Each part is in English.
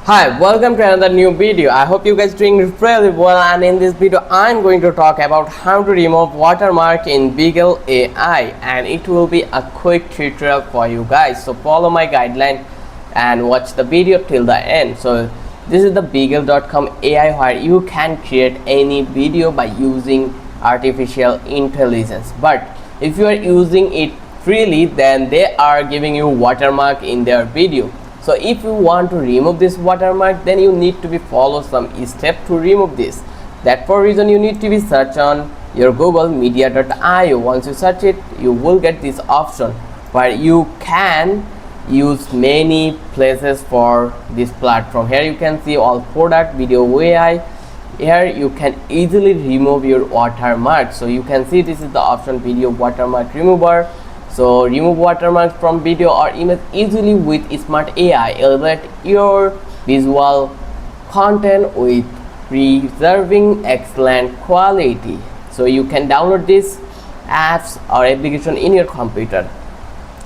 Hi, welcome to another new video. I hope you guys doing really well, and in this video I'm going to talk about how to remove watermark in Viggle AI, and it will be a quick tutorial for you guys. So follow my guideline and watch the video till the end. So this is the Viggle.com AI where you can create any video by using artificial intelligence. But if you are using it freely, then they are giving you watermark in their video. So if you want to remove this watermark, then you need to be follow some step to remove this. That for reason you need to be search on your Google media.io. Once you search it, you will get this option where you can use many places for this platform. Here you can see all product, video AI. Here you can easily remove your watermark. So you can see this is the option, video watermark remover. So remove watermarks from video or image easily with smart AI. Elevate your visual content with preserving excellent quality. So you can download these apps or application in your computer.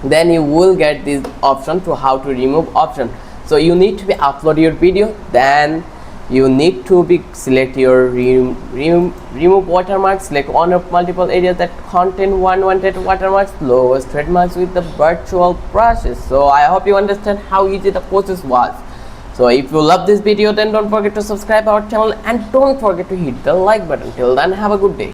Then you will get this option to how to remove option. So you need to be upload your video, then you need to be select your remove watermarks, select one of multiple areas that contain unwanted watermarks, lowest trademarks with the virtual process. So I hope you understand how easy the process was. So if you love this video, then don't forget to subscribe our channel and don't forget to hit the like button. Till then, have a good day.